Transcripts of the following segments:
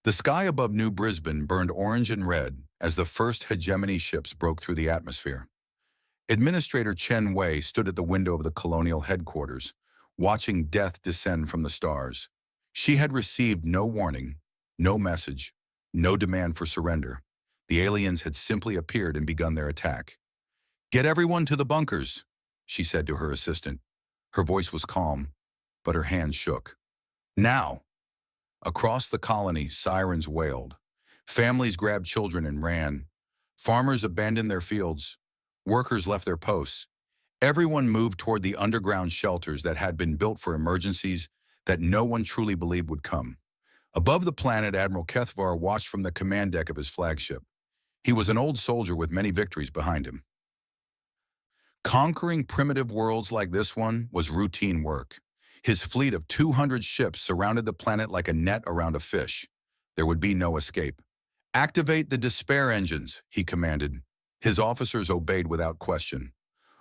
The sky above New Brisbane burned orange and red as the first hegemony ships broke through the atmosphere. Administrator Chen Wei stood at the window of the colonial headquarters, watching death descend from the stars. She had received no warning, no message, no demand for surrender. The aliens had simply appeared and begun their attack. "Get everyone to the bunkers," she said to her assistant. Her voice was calm, but her hands shook. "Now!" Across the colony, sirens wailed. Families grabbed children and ran. Farmers abandoned their fields. Workers left their posts. Everyone moved toward the underground shelters that had been built for emergencies that no one truly believed would come. Above the planet, Admiral Kethvar watched from the command deck of his flagship. He was an old soldier with many victories behind him. Conquering primitive worlds like this one was routine work. His fleet of 200 ships surrounded the planet like a net around a fish. There would be no escape. "Activate the despair engines," he commanded. His officers obeyed without question.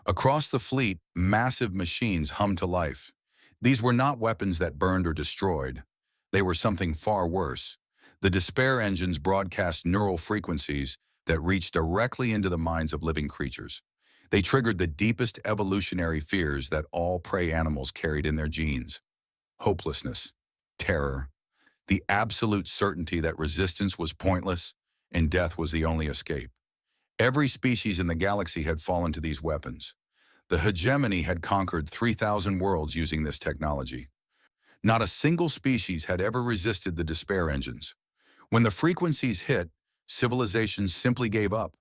Across the fleet, massive machines hummed to life. These were not weapons that burned or destroyed. They were something far worse. The despair engines broadcast neural frequencies that reached directly into the minds of living creatures. They triggered the deepest evolutionary fears that all prey animals carried in their genes. Hopelessness, terror, the absolute certainty that resistance was pointless and death was the only escape. Every species in the galaxy had fallen to these weapons. The hegemony had conquered 3,000 worlds using this technology. Not a single species had ever resisted the despair engines. When the frequencies hit, civilizations simply gave up.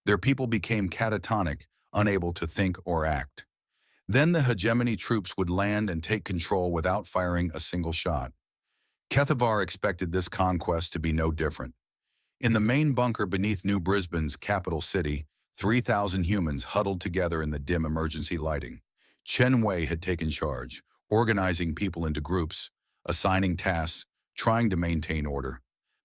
Their people became catatonic, unable to think or act. Then the hegemony troops would land and take control without firing a single shot. Kethavar expected this conquest to be no different. In the main bunker beneath New Brisbane's capital city, 3,000 humans huddled together in the dim emergency lighting. Chen Wei had taken charge, organizing people into groups, assigning tasks, trying to maintain order.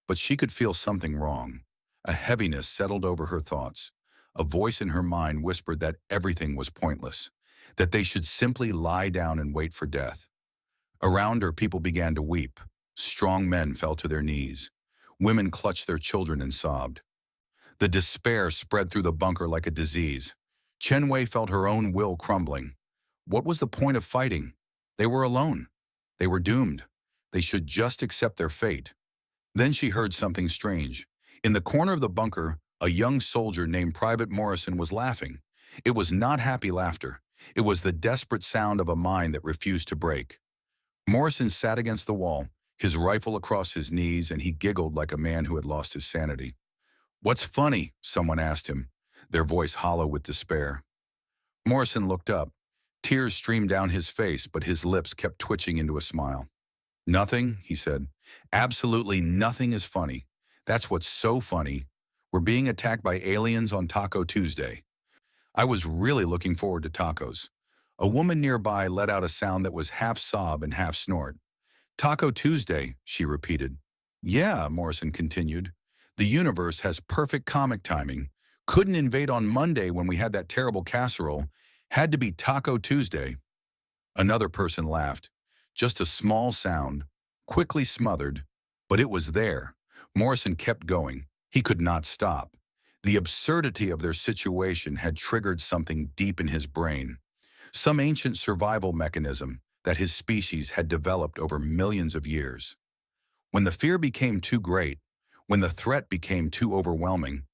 But she could feel something wrong. A heaviness settled over her thoughts. A voice in her mind whispered that everything was pointless, that they should simply lie down and wait for death. Around her, people began to weep. Strong men fell to their knees. Women clutched their children and sobbed. The despair spread through the bunker like a disease. Chen Wei felt her own will crumbling. What was the point of fighting? They were alone. They were doomed. They should just accept their fate. Then she heard something strange. In the corner of the bunker, a young soldier named Private Morrison was laughing. It was not happy laughter. It was the desperate sound of a mind that refused to break. Morrison sat against the wall, his rifle across his knees, and he giggled like a man who had lost his sanity. "What's funny?" someone asked him, their voice hollow with despair. Morrison looked up. Tears streamed down his face, but his lips kept twitching into a smile. "Nothing," he said. "Absolutely nothing is funny. That's what's so funny. We're being attacked by aliens on Taco Tuesday." I was really looking forward to tacos. A woman nearby let out a sound that was half sob and half snort. "Taco Tuesday," she repeated. "Yeah," Morrison continued. "The universe has perfect comic timing. Couldn't invade on Monday when we had that terrible casserole. Had to be Taco Tuesday." Another person laughed. Just a small sound, quickly smothered, but it was there. Morrison kept going. He could not stop. The absurdity of their situation had triggered something deep in his brain, some ancient survival mechanism that his species had developed over millions of years. When the fear became too great, when the threat became too overwhelming,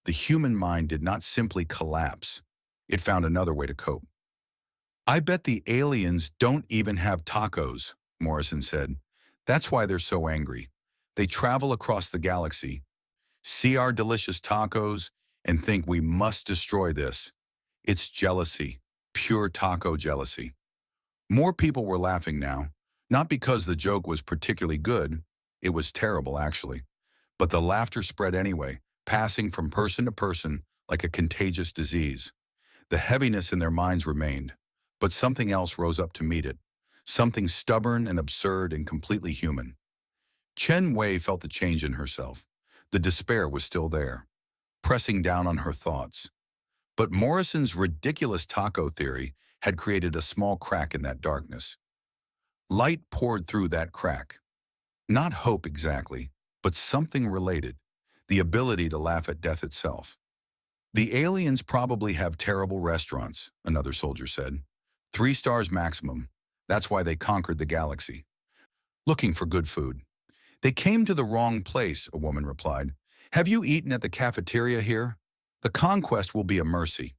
the human mind did not simply collapse. It found another way to cope. "I bet the aliens don't even have tacos," Morrison said. "That's why they're so angry. They travel across the galaxy, see our delicious tacos, and think we must destroy this. It's jealousy, pure taco jealousy." More people were laughing now, not because the joke was particularly good. It was terrible, actually. But the laughter spread anyway, passing from person to person like a contagious disease. The heaviness in their minds remained, but something else rose up to meet it, something stubborn and absurd and completely human. Chen Wei felt the change in herself. The despair was still there, pressing down on her thoughts. But Morrison's ridiculous taco theory had created a small crack in that darkness. Light poured through that crack. Not hope exactly, but something related, the ability to laugh at death itself. The aliens probably have terrible restaurants, another soldier said. 3 stars maximum. That's why they conquered the galaxy. Looking for good food. They came to the wrong place, a woman replied. Have you eaten at the cafeteria here? The conquest will be a mercy.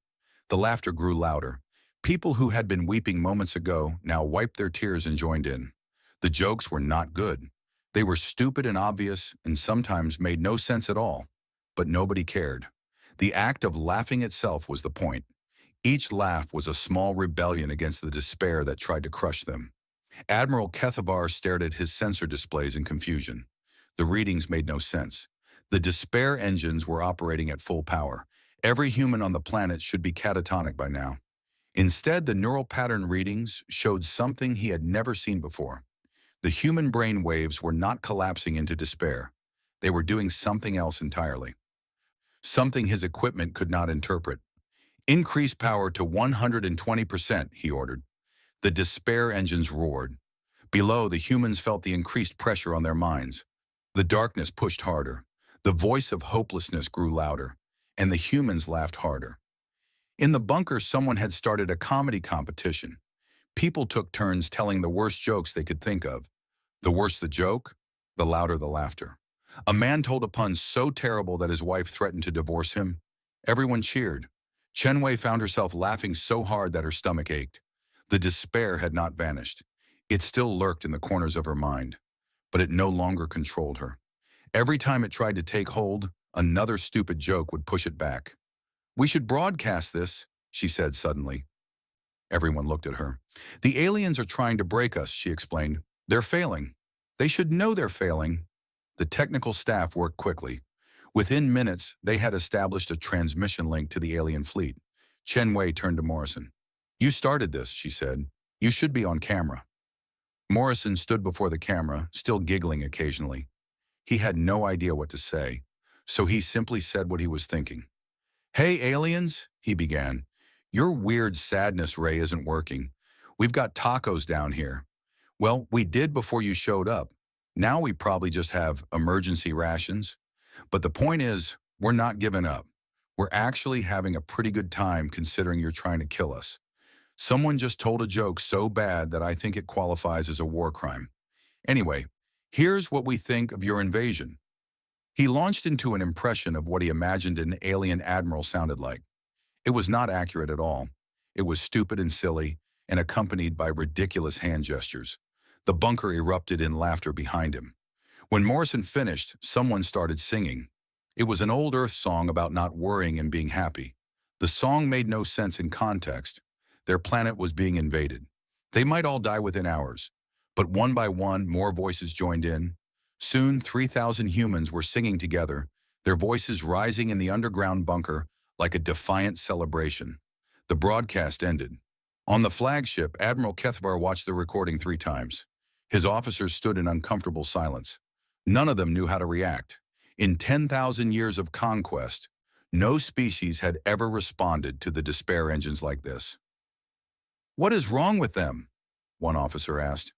The laughter grew louder. People who had been weeping moments ago now wiped their tears and joined in. The jokes were not good. They were stupid and obvious and sometimes made no sense at all. But nobody cared. The act of laughing itself was the point. Each laugh was a small rebellion against the despair that tried to crush them. Admiral Kethavar stared at his sensor displays in confusion. The readings made no sense. The despair engines were operating at full power. Every human on the planet should be catatonic by now. Instead, the neural pattern readings showed something he had never seen before. The human brain waves were not collapsing into despair. They were doing something else entirely. Something his equipment could not interpret. Increase power to 120%, he ordered. The despair engines roared. Below, the humans felt the increased pressure on their minds. The darkness pushed harder. The voice of hopelessness grew louder, and the humans laughed harder. In the bunker, someone had started a comedy competition. People took turns telling the worst jokes they could think of. The worse the joke, the louder the laughter. A man told a pun so terrible that his wife threatened to divorce him. Everyone cheered. Chenwei found herself laughing so hard that her stomach ached. The despair had not vanished. It still lurked in the corners of her mind, but it no longer controlled her. Every time it tried to take hold, another stupid joke would push it back. We should broadcast this, she said suddenly. Everyone looked at her. The aliens are trying to break us, she explained. They're failing. They should know they're failing. The technical staff worked quickly. Within minutes, they had established a transmission link to the alien fleet. Chen Wei turned to Morrison. You started this, she said. You should be on camera. Morrison stood before the camera, still giggling occasionally. He had no idea what to say, so he simply said what he was thinking. Hey, aliens, he began. Your weird sadness ray isn't working. We've got tacos down here. Well, we did before you showed up. Now we probably just have emergency rations. But the point is, we're not giving up. We're actually having a pretty good time considering you're trying to kill us. Someone just told a joke so bad that I think it qualifies as a war crime. Anyway, here's what we think of your invasion. He launched into an impression of what he imagined an alien admiral sounded like. It was not accurate at all. It was stupid and silly, and accompanied by ridiculous hand gestures. The bunker erupted in laughter behind him. When Morrison finished, someone started singing. It was an old Earth song about not worrying and being happy. The song made no sense in context. Their planet was being invaded. They might all die within hours. But one by one, more voices joined in. Soon, 3,000 humans were singing together, their voices rising in the underground bunker like a defiant celebration. The broadcast ended. On the flagship, Admiral Kethvar watched the recording 3 times. His officers stood in uncomfortable silence. None of them knew how to react. In 10,000 years of conquest, no species had ever responded to the despair engines like this. What is wrong with them? One officer asked.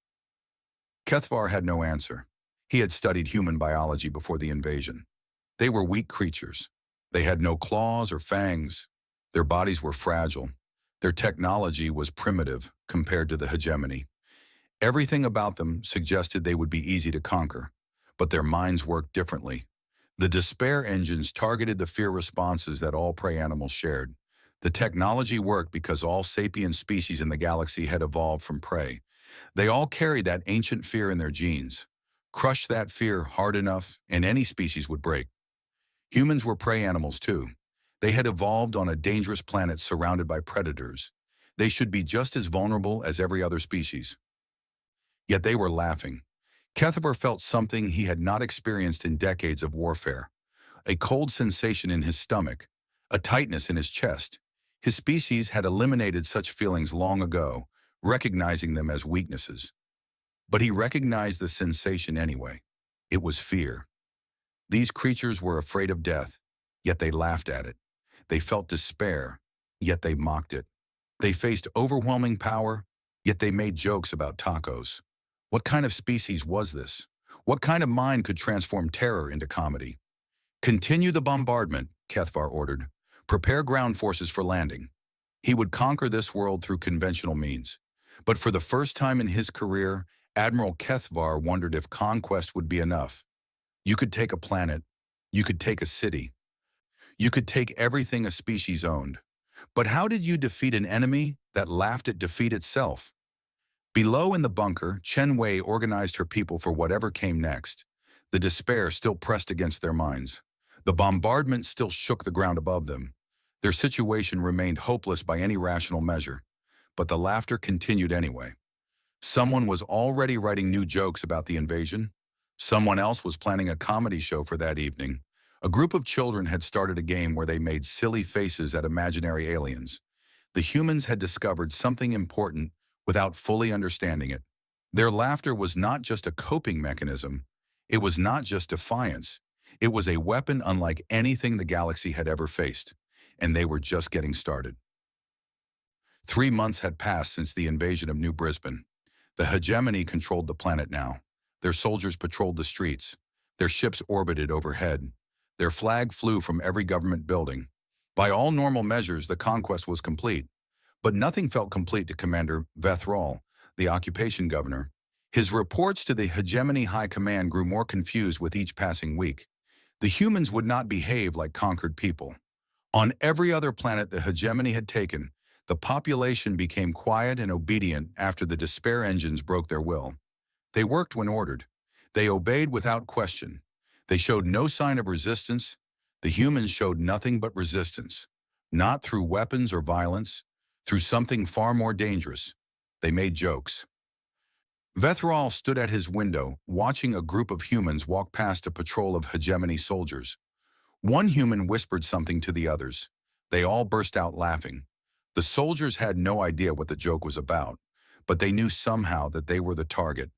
Kethvar had no answer. He had studied human biology before the invasion. They were weak creatures. They had no claws or fangs. Their bodies were fragile. Their technology was primitive compared to the hegemony. Everything about them suggested they would be easy to conquer, but their minds worked differently. The despair engines targeted the fear responses that all prey animals shared. The technology worked because all sapient species in the galaxy had evolved from prey. They all carried that ancient fear in their genes. Crush that fear hard enough, and any species would break. Humans were prey animals too. They had evolved on a dangerous planet surrounded by predators. They should be just as vulnerable as every other species. Yet they were laughing. Kethavar felt something he had not experienced in decades of warfare. A cold sensation in his stomach, a tightness in his chest. His species had eliminated such feelings long ago, recognizing them as weaknesses. But he recognized the sensation anyway. It was fear. These creatures were afraid of death, yet they laughed at it. They felt despair, yet they mocked it. They faced overwhelming power, yet they made jokes about tacos. What kind of species was this? What kind of mind could transform terror into comedy? Continue the bombardment, Kethvar ordered. Prepare ground forces for landing. He would conquer this world through conventional means. But for the first time in his career, Admiral Kethvar wondered if conquest would be enough. You could take a planet. You could take a city. You could take everything a species owned. But how did you defeat an enemy that laughed at defeat itself? Below in the bunker, Chen Wei organized her people for whatever came next. The despair still pressed against their minds. The bombardment still shook the ground above them. Their situation remained hopeless by any rational measure. But the laughter continued anyway. Someone was already writing new jokes about the invasion. Someone else was planning a comedy show for that evening. A group of children had started a game where they made silly faces at imaginary aliens. The humans had discovered something important without fully understanding it. Their laughter was not just a coping mechanism. It was not just defiance. It was a weapon unlike anything the galaxy had ever faced. And they were just getting started. 3 months had passed since the invasion of New Brisbane. The hegemony controlled the planet now. Their soldiers patrolled the streets. Their ships orbited overhead. Their flag flew from every government building. By all normal measures, the conquest was complete. But nothing felt complete to Commander Vethral, the occupation governor. His reports to the hegemony high command grew more confused with each passing week. The humans would not behave like conquered people. On every other planet the hegemony had taken, the population became quiet and obedient after the despair engines broke their will. They worked when ordered. They obeyed without question. They showed no sign of resistance. The humans showed nothing but resistance. Not through weapons or violence, through something far more dangerous. They made jokes. Vethral stood at his window, watching a group of humans walk past a patrol of hegemony soldiers. One human whispered something to the others. They all burst out laughing. The soldiers had no idea what the joke was about, but they knew somehow that they were the target.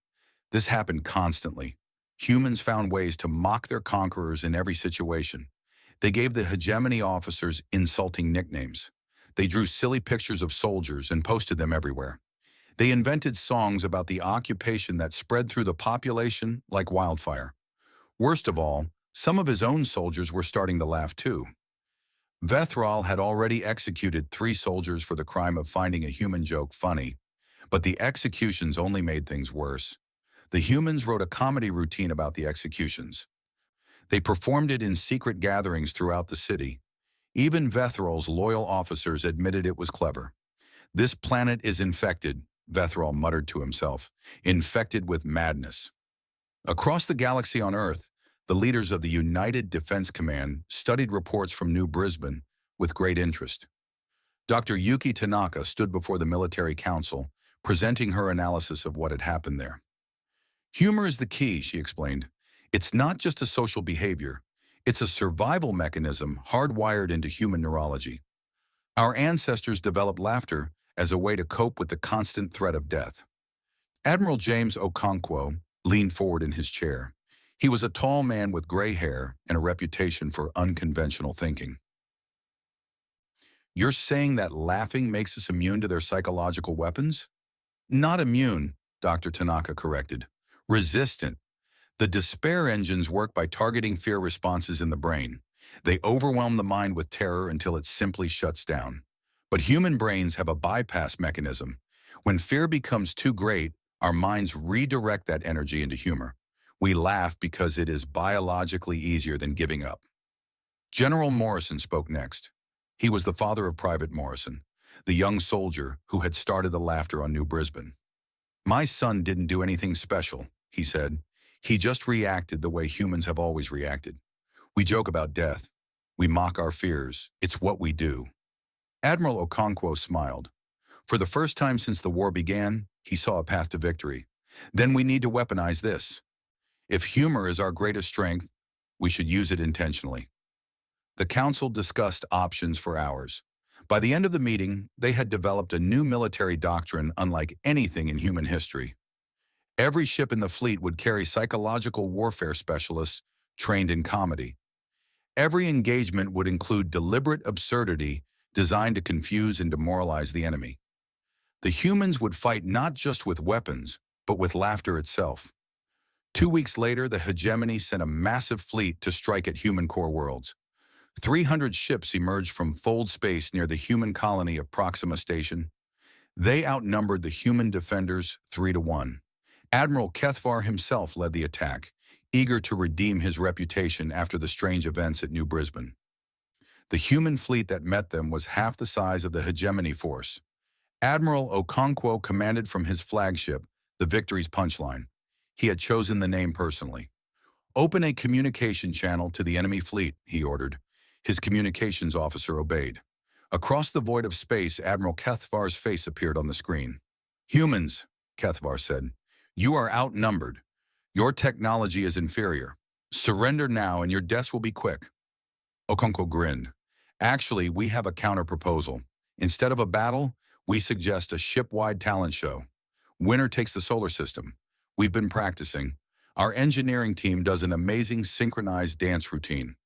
This happened constantly. Humans found ways to mock their conquerors in every situation. They gave the hegemony officers insulting nicknames. They drew silly pictures of soldiers and posted them everywhere. They invented songs about the occupation that spread through the population like wildfire. Worst of all, some of his own soldiers were starting to laugh too. Vethral had already executed 3 soldiers for the crime of finding a human joke funny, but the executions only made things worse. The humans wrote a comedy routine about the executions. They performed it in secret gatherings throughout the city. Even Vethral's loyal officers admitted it was clever. This planet is infected, Vethral muttered to himself, infected with madness. Across the galaxy on Earth, the leaders of the United Defense Command studied reports from New Brisbane with great interest. Dr. Yuki Tanaka stood before the military council, presenting her analysis of what had happened there. Humor is the key, she explained. It's not just a social behavior. It's a survival mechanism hardwired into human neurology. Our ancestors developed laughter as a way to cope with the constant threat of death. Admiral James Okonkwo leaned forward in his chair. He was a tall man with gray hair and a reputation for unconventional thinking. You're saying that laughing makes us immune to their psychological weapons? Not immune, Dr. Tanaka corrected. Resistant. The despair engines work by targeting fear responses in the brain. They overwhelm the mind with terror until it simply shuts down. But human brains have a bypass mechanism. When fear becomes too great, our minds redirect that energy into humor. We laugh because it is biologically easier than giving up. General Morrison spoke next. He was the father of Private Morrison, the young soldier who had started the laughter on New Brisbane. My son didn't do anything special, he said. He just reacted the way humans have always reacted. We joke about death. We mock our fears. It's what we do. Admiral Okonkwo smiled. For the first time since the war began, he saw a path to victory. Then we need to weaponize this. If humor is our greatest strength, we should use it intentionally. The council discussed options for hours. By the end of the meeting, they had developed a new military doctrine unlike anything in human history. Every ship in the fleet would carry psychological warfare specialists trained in comedy. Every engagement would include deliberate absurdity designed to confuse and demoralize the enemy. The humans would fight not just with weapons, but with laughter itself. 2 weeks later, the hegemony sent a massive fleet to strike at human core worlds. 300 ships emerged from fold space near the human colony of Proxima Station. They outnumbered the human defenders 3-1. Admiral Kethvar himself led the attack, eager to redeem his reputation after the strange events at New Brisbane. The human fleet that met them was half the size of the hegemony force. Admiral Okonkwo commanded from his flagship, the Victory's Punchline. He had chosen the name personally. "Open a communication channel to the enemy fleet," he ordered. His communications officer obeyed. Across the void of space, Admiral Kethvar's face appeared on the screen. "Humans," Kethvar said, "you are outnumbered. Your technology is inferior. Surrender now and your deaths will be quick." Okonkwo grinned. "Actually, we have a counter-proposal. Instead of a battle, we suggest a ship-wide talent show. Winner takes the solar system. We've been practicing. Our engineering team does an amazing synchronized dance routine."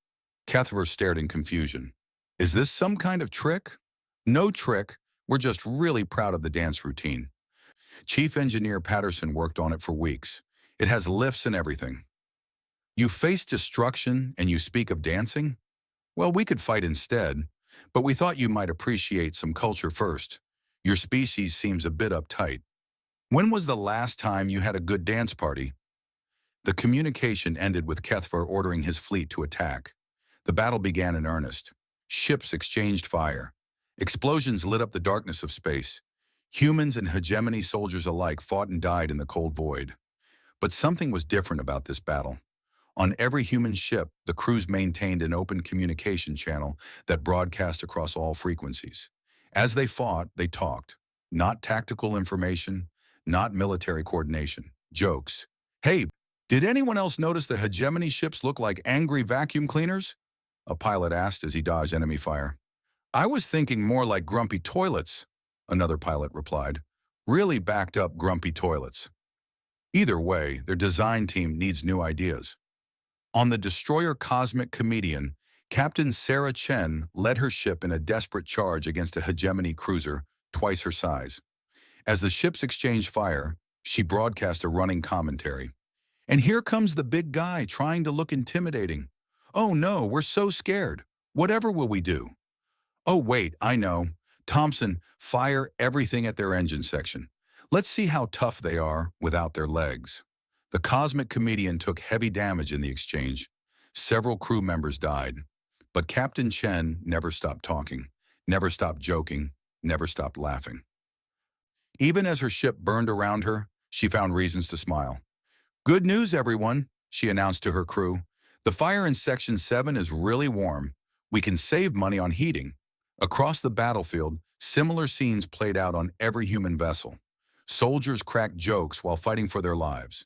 Kethvar stared in confusion. "Is this some kind of trick?" "No trick. We're just really proud of the dance routine. Chief Engineer Patterson worked on it for weeks. It has lifts and everything." "You face destruction and you speak of dancing? Well, we could fight instead, but we thought you might appreciate some culture first. Your species seems a bit uptight. When was the last time you had a good dance party?" The communication ended with Kethvar ordering his fleet to attack. The battle began in earnest. Ships exchanged fire. Explosions lit up the darkness of space. Humans and hegemony soldiers alike fought and died in the cold void. But something was different about this battle. On every human ship, the crews maintained an open communication channel that broadcast across all frequencies. As they fought, they talked. Not tactical information, not military coordination. Jokes. "Hey, did anyone else notice the hegemony ships look like angry vacuum cleaners?" a pilot asked as he dodged enemy fire. "I was thinking more like grumpy toilets," another pilot replied. "Really backed up grumpy toilets." Either way, their design team needs new ideas. On the destroyer Cosmic Comedian, Captain Sarah Chen led her ship in a desperate charge against a hegemony cruiser twice her size. As the ships exchanged fire, she broadcast a running commentary. "And here comes the big guy trying to look intimidating. Oh no, we're so scared. Whatever will we do? Oh wait, I know. Thompson, fire everything at their engine section. Let's see how tough they are without their legs." The Cosmic Comedian took heavy damage in the exchange. Several crew members died. But Captain Chen never stopped talking, never stopped joking, never stopped laughing. Even as her ship burned around her, she found reasons to smile. "Good news, everyone," she announced to her crew. "The fire in Section 7 is really warm. We can save money on heating." Across the battlefield, similar scenes played out on every human vessel. Soldiers cracked jokes while fighting for their lives.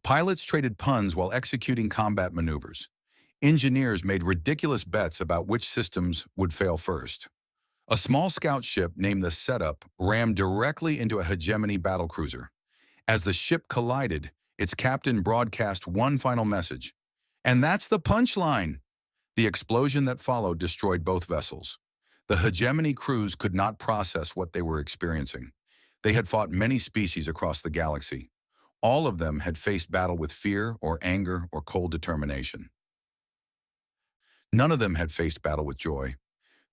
Pilots traded puns while executing combat maneuvers. Engineers made ridiculous bets about which systems would fail first. A small scout ship named the Setup rammed directly into a hegemony battlecruiser. As the ship collided, its captain broadcast one final message. "And that's the punchline!" The explosion that followed destroyed both vessels. The hegemony crews could not process what they were experiencing. They had fought many species across the galaxy. All of them had faced battle with fear or anger or cold determination. None of them had faced battle with joy.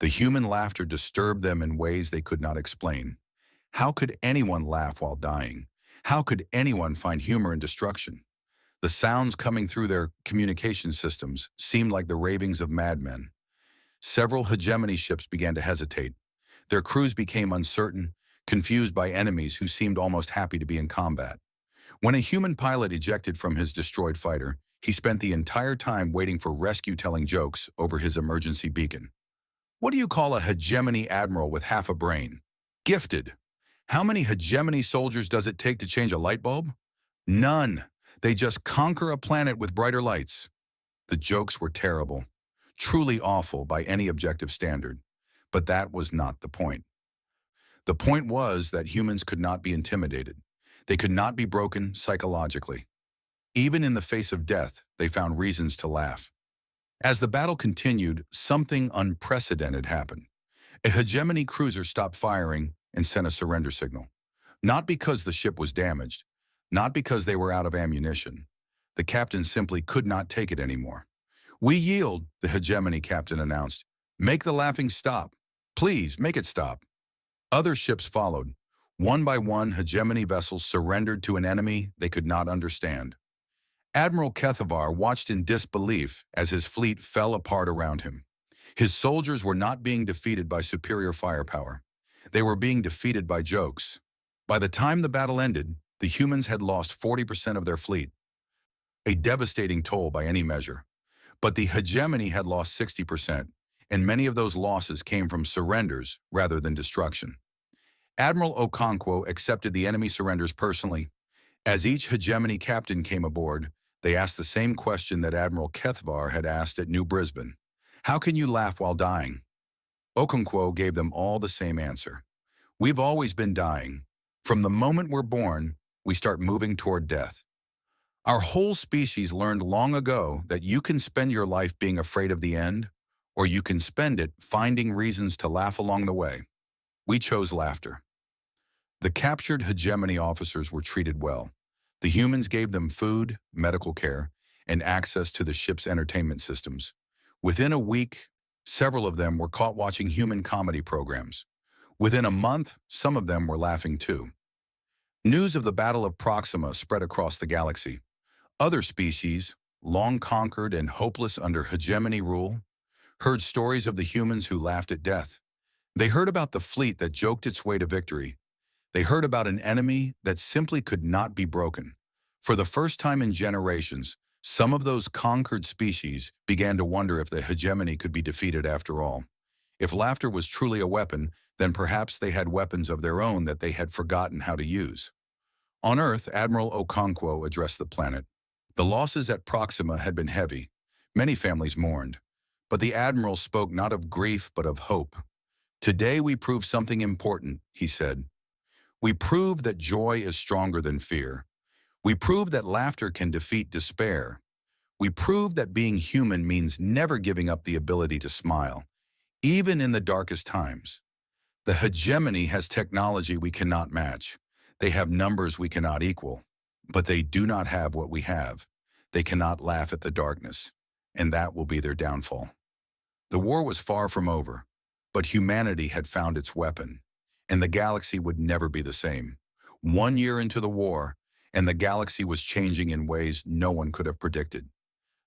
The human laughter disturbed them in ways they could not explain. How could anyone laugh while dying? How could anyone find humor in destruction? The sounds coming through their communication systems seemed like the ravings of madmen. Several hegemony ships began to hesitate. Their crews became uncertain, confused by enemies who seemed almost happy to be in combat. When a human pilot ejected from his destroyed fighter, he spent the entire time waiting for rescue telling jokes over his emergency beacon. "What do you call a hegemony admiral with half a brain?" "Gifted." "How many hegemony soldiers does it take to change a light bulb?" "None. They just conquer a planet with brighter lights." The jokes were terrible, truly awful by any objective standard. But that was not the point. The point was that humans could not be intimidated. They could not be broken psychologically. Even in the face of death, they found reasons to laugh. As the battle continued, something unprecedented happened. A hegemony cruiser stopped firing and sent a surrender signal. Not because the ship was damaged, not because they were out of ammunition, The captain simply could not take it anymore. "We yield," the hegemony captain announced. "Make the laughing stop. Please, make it stop." Other ships followed. One by one, hegemony vessels surrendered to an enemy they could not understand. Admiral Kethavar watched in disbelief as his fleet fell apart around him. His soldiers were not being defeated by superior firepower. They were being defeated by jokes. By the time the battle ended, the humans had lost 40% of their fleet, a devastating toll by any measure. But the hegemony had lost 60%, and many of those losses came from surrenders rather than destruction. Admiral Okonkwo accepted the enemy surrenders personally. As each hegemony captain came aboard, they asked the same question that Admiral Kethvar had asked at New Brisbane. "How can you laugh while dying?" Okonkwo gave them all the same answer. "We've always been dying. From the moment we're born, we start moving toward death. Our whole species learned long ago that you can spend your life being afraid of the end, or you can spend it finding reasons to laugh along the way. We chose laughter." The captured hegemony officers were treated well. The humans gave them food, medical care, and access to the ship's entertainment systems. Within a week, several of them were caught watching human comedy programs. Within a month, some of them were laughing too. News of the Battle of Proxima spread across the galaxy. Other species, long conquered and hopeless under hegemony rule, heard stories of the humans who laughed at death. They heard about the fleet that joked its way to victory. They heard about an enemy that simply could not be broken. For the first time in generations, some of those conquered species began to wonder if the hegemony could be defeated after all. If laughter was truly a weapon, then perhaps they had weapons of their own that they had forgotten how to use. On Earth, Admiral Okonkwo addressed the planet. The losses at Proxima had been heavy. Many families mourned. But the Admiral spoke not of grief but of hope. "Today we prove something important," he said. "We prove that joy is stronger than fear. We prove that laughter can defeat despair. We prove that being human means never giving up the ability to smile, even in the darkest times. The hegemony has technology we cannot match. They have numbers we cannot equal. But they do not have what we have. They cannot laugh at the darkness, and that will be their downfall." The war was far from over, but humanity had found its weapon, and the galaxy would never be the same. 1 year into the war, and the galaxy was changing in ways no one could have predicted.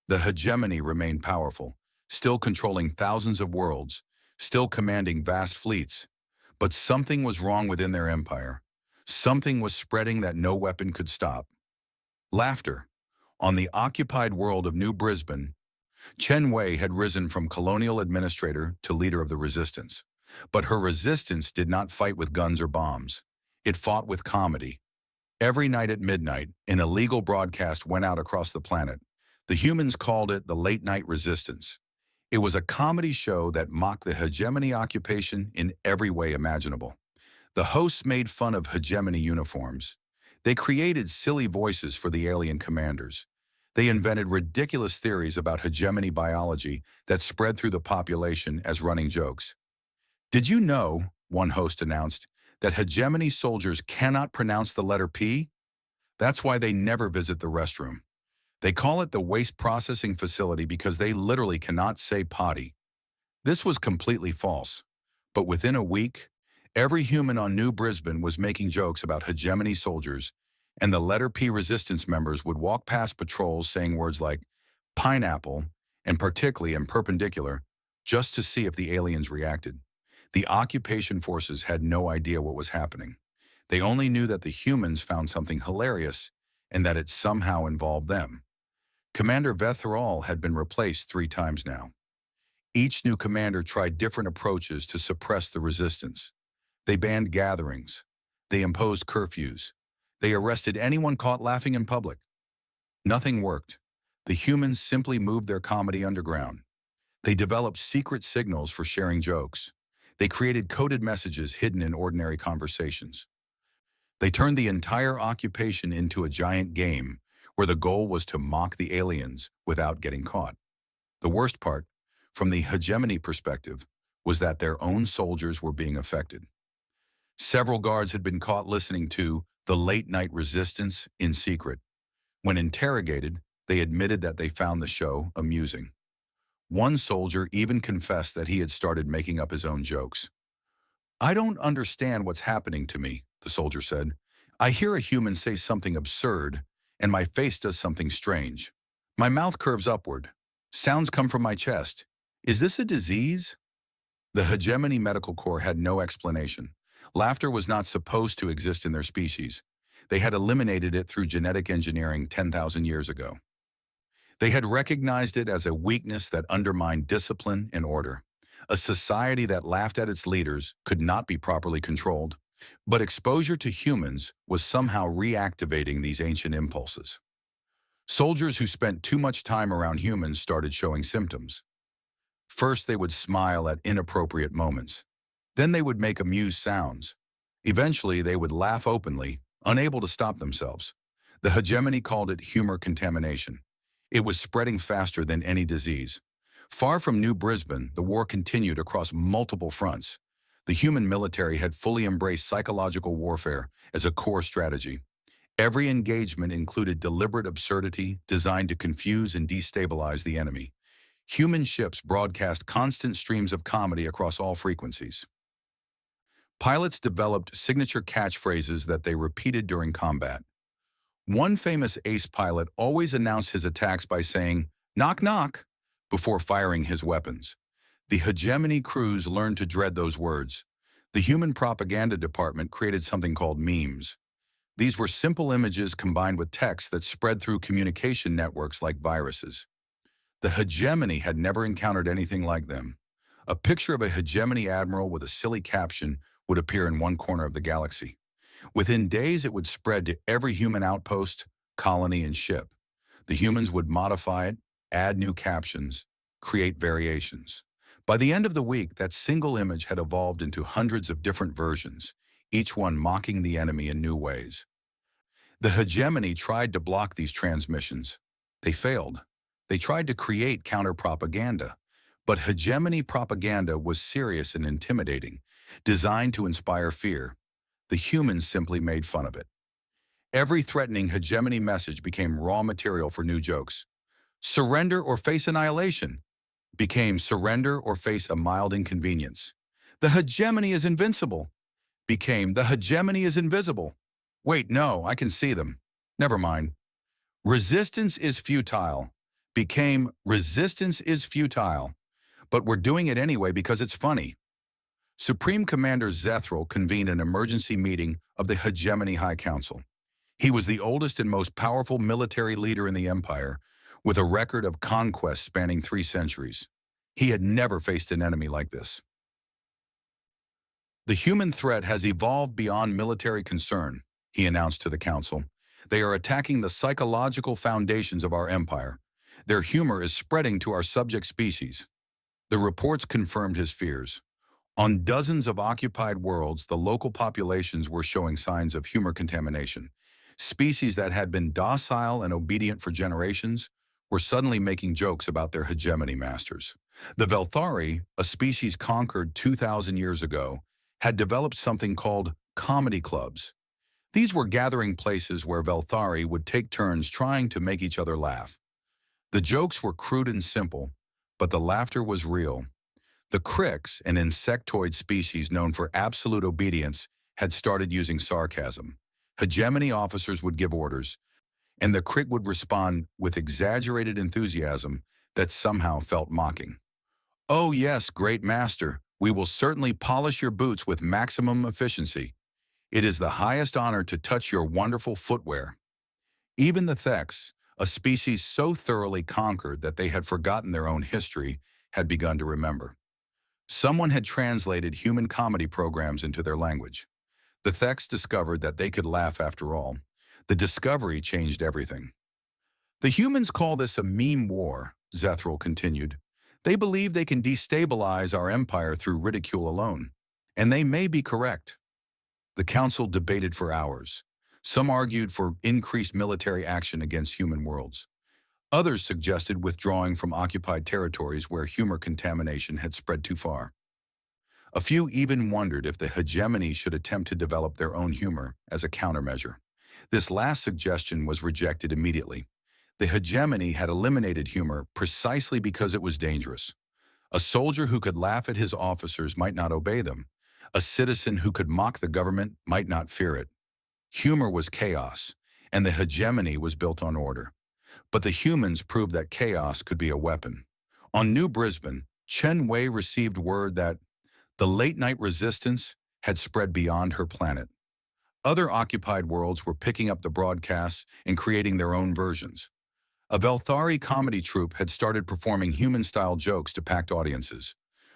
The hegemony remained powerful, still controlling thousands of worlds, still commanding vast fleets. But something was wrong within their empire. Something was spreading that no weapon could stop. Laughter. On the occupied world of New Brisbane, Chen Wei had risen from colonial administrator to leader of the resistance. But her resistance did not fight with guns or bombs. It fought with comedy. Every night at midnight, an illegal broadcast went out across the planet. The humans called it the Late Night Resistance. It was a comedy show that mocked the hegemony occupation in every way imaginable. The hosts made fun of hegemony uniforms. They created silly voices for the alien commanders. They invented ridiculous theories about hegemony biology that spread through the population as running jokes. "Did you know," one host announced, "that hegemony soldiers cannot pronounce the letter P? That's why they never visit the restroom. They call it the waste processing facility because they literally cannot say potty." This was completely false. But within a week, every human on New Brisbane was making jokes about hegemony soldiers, and the letter P resistance members would walk past patrols saying words like pineapple and particularly and perpendicular just to see if the aliens reacted. The occupation forces had no idea what was happening. They only knew that the humans found something hilarious and that it somehow involved them. Commander Vetharal had been replaced 3 times now. Each new commander tried different approaches to suppress the resistance. They banned gatherings. They imposed curfews. They arrested anyone caught laughing in public. Nothing worked. The humans simply moved their comedy underground. They developed secret signals for sharing jokes. They created coded messages hidden in ordinary conversations. They turned the entire occupation into a giant game where the goal was to mock the aliens without getting caught. The worst part, from the hegemony perspective, was that their own soldiers were being affected. Several guards had been caught listening to the Late Night Resistance in secret. When interrogated, They admitted that they found the show amusing. One soldier even confessed that he had started making up his own jokes. "I don't understand what's happening to me," the soldier said. "I hear a human say something absurd, and my face does something strange. My mouth curves upward. Sounds come from my chest. Is this a disease?" The hegemony medical corps had no explanation. Laughter was not supposed to exist in their species. They had eliminated it through genetic engineering 10,000 years ago. They had recognized it as a weakness that undermined discipline and order. A society that laughed at its leaders could not be properly controlled, but exposure to humans was somehow reactivating these ancient impulses. Soldiers who spent too much time around humans started showing symptoms. First, they would smile at inappropriate moments. Then they would make amused sounds. Eventually, they would laugh openly, unable to stop themselves. The hegemony called it humor contamination. It was spreading faster than any disease. Far from New Brisbane, the war continued across multiple fronts. The human military had fully embraced psychological warfare as a core strategy. Every engagement included deliberate absurdity designed to confuse and destabilize the enemy. Human ships broadcast constant streams of comedy across all frequencies. Pilots developed signature catchphrases that they repeated during combat. One famous ace pilot always announced his attacks by saying, "Knock, knock," before firing his weapons. The hegemony crews learned to dread those words. The human propaganda department created something called memes. These were simple images combined with text that spread through communication networks like viruses. The hegemony had never encountered anything like them. A picture of a hegemony admiral with a silly caption would appear in one corner of the galaxy. Within days, it would spread to every human outpost, colony, and ship. The humans would modify it, add new captions, create variations. By the end of the week, that single image had evolved into hundreds of different versions, each one mocking the enemy in new ways. The hegemony tried to block these transmissions. They failed. They tried to create counter-propaganda, but hegemony propaganda was serious and intimidating, designed to inspire fear. The humans simply made fun of it. Every threatening hegemony message became raw material for new jokes. Surrender or face annihilation became surrender or face a mild inconvenience. The hegemony is invincible became the hegemony is invisible. Wait, no, I can see them. Never mind. Resistance is futile became resistance is futile, but we're doing it anyway because it's funny. Supreme Commander Zethral convened an emergency meeting of the Hegemony High Council. He was the oldest and most powerful military leader in the Empire, with a record of conquest spanning 3 centuries. He had never faced an enemy like this. "The human threat has evolved beyond military concern," he announced to the council. "They are attacking the psychological foundations of our empire. Their humor is spreading to our subject species." The reports confirmed his fears. On dozens of occupied worlds, the local populations were showing signs of humor contamination. Species that had been docile and obedient for generations were suddenly making jokes about their hegemony masters. The Velthari, a species conquered 2,000 years ago, had developed something called comedy clubs. These were gathering places where Velthari would take turns trying to make each other laugh. The jokes were crude and simple, but the laughter was real. The crics, an insectoid species known for absolute obedience, had started using sarcasm. Hegemony officers would give orders, and the cric would respond with exaggerated enthusiasm that somehow felt mocking. "Oh yes, great master, we will certainly polish your boots with maximum efficiency. It is the highest honor to touch your wonderful footwear." Even the Theks, a species so thoroughly conquered that they had forgotten their own history, had begun to remember. Someone had translated human comedy programs into their language. The Theks discovered that they could laugh after all. The discovery changed everything. "The humans call this a meme war," Zethral continued. "They believe they can destabilize our empire through ridicule alone. And they may be correct." The council debated for hours. Some argued for increased military action against human worlds. Others suggested withdrawing from occupied territories where humor contamination had spread too far. A few even wondered if the hegemony should attempt to develop their own humor as a countermeasure. This last suggestion was rejected immediately. The hegemony had eliminated humor precisely because it was dangerous. A soldier who could laugh at his officers might not obey them. A citizen who could mock the government might not fear it. Humor was chaos, and the hegemony was built on order. But the humans proved that chaos could be a weapon. On New Brisbane, Chen Wei received word that the late-night resistance had spread beyond her planet. Other occupied worlds were picking up the broadcasts and creating their own versions. A Velthari comedy troupe had started performing human-style jokes to packed audiences.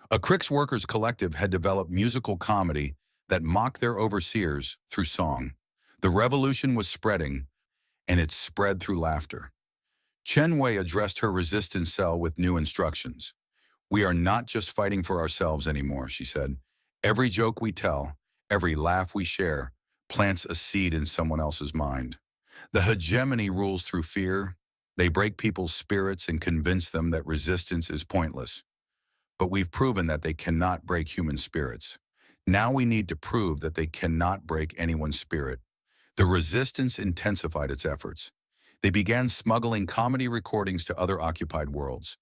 A Crix Workers collective had developed musical comedy that mocked their overseers through song. The revolution was spreading, and it spread through laughter. Chen Wei addressed her resistance cell with new instructions. "We are not just fighting for ourselves anymore," she said. "Every joke we tell, every laugh we share, plants a seed in someone else's mind." The hegemony rules through fear. They break people's spirits and convince them that resistance is pointless. But we've proven that they cannot break human spirits. Now we need to prove that they cannot break anyone's spirit. The resistance intensified its efforts. They began smuggling comedy recordings to other occupied worlds.